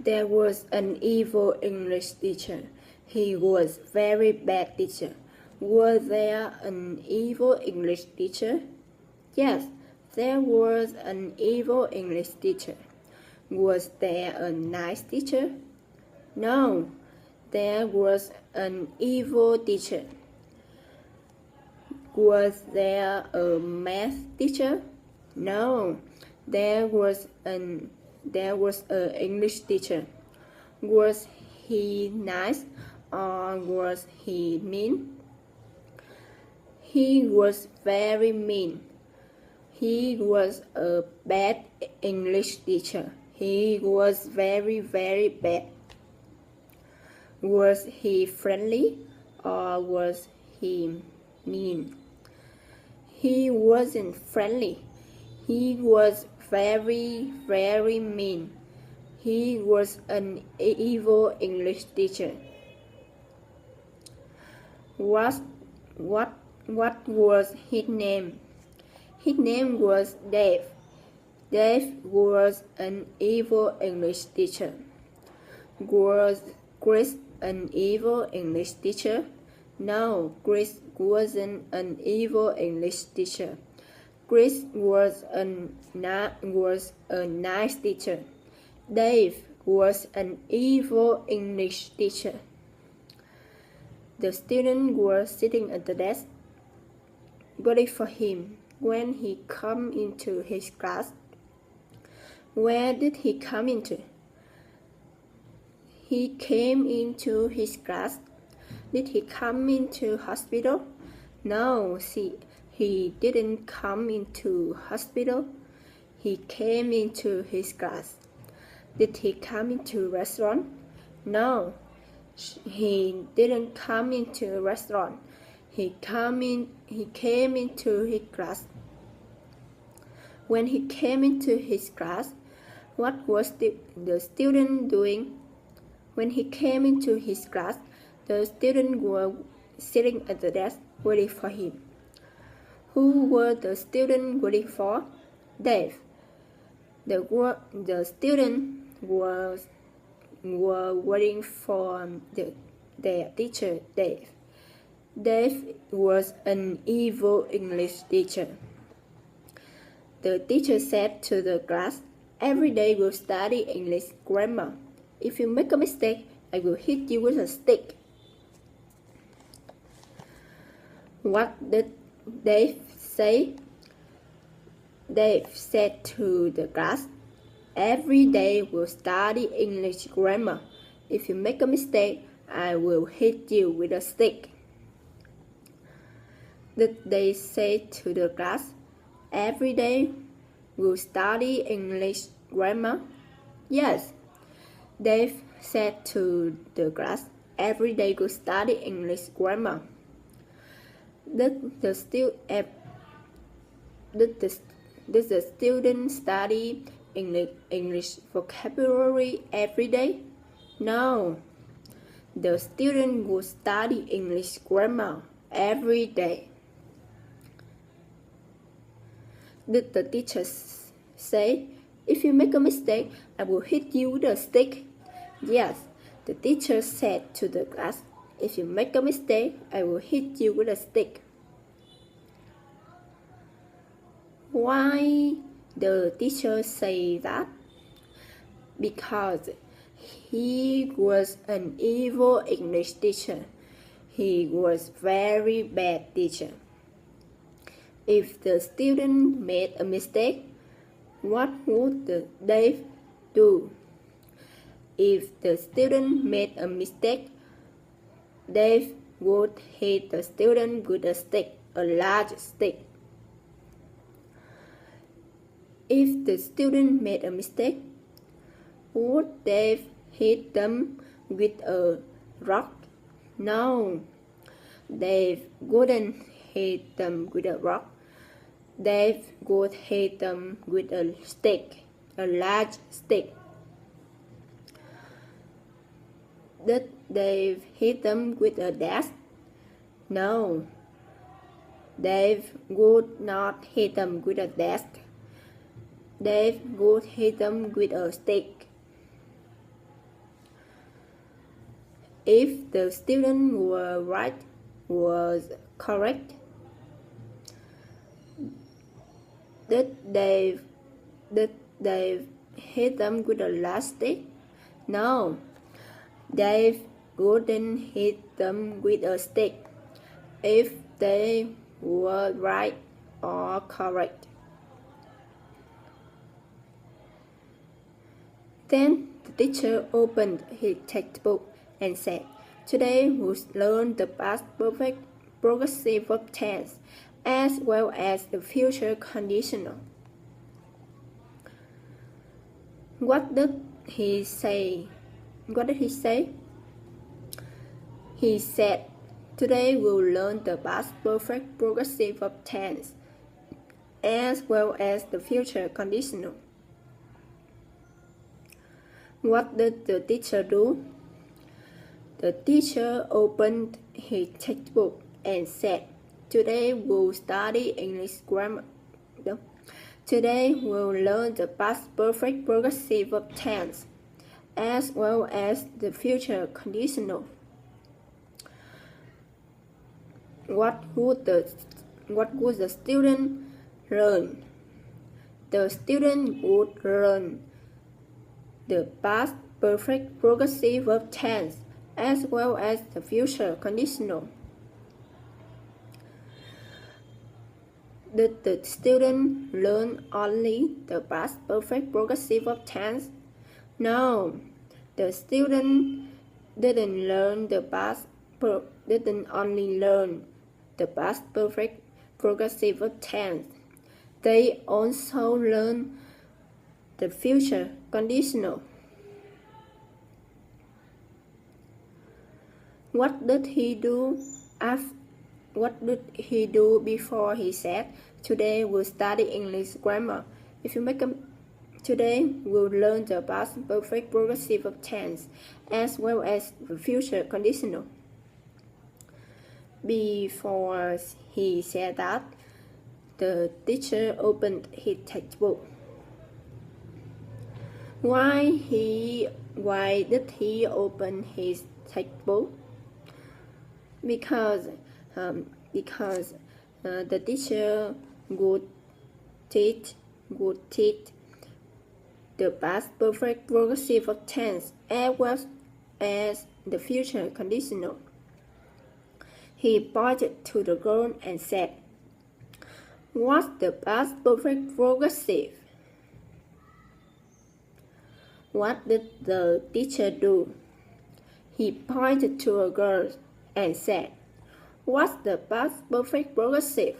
There was an evil English teacher. He was very bad teacher. Was there an evil English teacher? Yes, there was an evil English teacher. Was there a nice teacher? No, there was an evil teacher. Was there a math teacher? No, there was an English teacher. Was he nice or was he mean? He was very mean. He was a bad English teacher. He was very bad. Was he friendly or was he mean? He wasn't friendly. He was very mean. He was an evil English teacher. What was his name? His name was Dave. Dave was an evil English teacher. Was Chris an evil English teacher? No, Chris wasn't an evil English teacher. Chris was a nice teacher. Dave was an evil English teacher. The students were sitting at the desk, waiting for him when he came into his class. Where did he come into? He came into his class. Did he come into hospital? No, he didn't come into hospital. He came into his class. Did he come into restaurant? No, he didn't come into a restaurant. He came into his class. When he came into his class, what was the student doing? When he came into his class, the students were sitting at the desk waiting for him. Who were the students waiting for? Dave. The students were waiting for their teacher, Dave. Dave was an evil English teacher. The teacher said to the class, "Every day we'll study English grammar. If you make a mistake, I will hit you with a stick." What did Dave say? Dave said to the class, "Every day we'll study English grammar. If you make a mistake, I will hit you with a stick." Did they say to the class, "Every day we'll study English grammar"? Yes. Dave said to the class, "Every day we'll study English grammar." Did the student study English vocabulary every day? No. The student would study English grammar every day. Did the teacher say, "If you make a mistake, I will hit you with a stick"? Yes. The teacher said to the class, "If you make a mistake, I will hit you with a stick." Why the teacher say that? Because he was an evil English teacher. He was very bad teacher. If the student made a mistake, what would Dave do? If the student made a mistake, Dave would hit the student with a stick, a large stick. If the student made a mistake, would Dave hit them with a rock? No, Dave wouldn't hit them with a rock. Dave would hit them with a stick, a large stick. Did Dave hit them with a desk? No, Dave would not hit them with a desk. Dave would hit them with a stick. if the student were right, was correct. Did Dave hit them with a last stick? No, Dave wouldn't hit them with a stick if they were right or correct. Then the teacher opened his textbook and said, "Today we'll learn the past perfect progressive verb tense as well as the future conditional." What did he say? He said, "Today we'll learn the past perfect progressive verb tense as well as the future conditional." What did the teacher do? The teacher opened his textbook and said, "Today we'll study English grammar. Today we'll learn the past perfect progressive verb tense as well as the future conditional." What would the student learn? The student would learn the past perfect progressive verb tense as well as the future conditional. Did the student learn only the past perfect progressive verb tense? No, the student didn't only learn the past perfect progressive verb tense. They also learned the future conditional. What did he do before he said, "Today we'll study English grammar"? Today we'll learn the past perfect progressive verb tense as well as the future conditional. Before he said that, the teacher opened his textbook. Why did he open his textbook? Because the teacher would teach the past perfect progressive verb tense as well as the future conditional. He pointed to the girl and said, "What's the past perfect progressive?" What did the teacher do? He pointed to a girl and said, "What's the past perfect progressive?"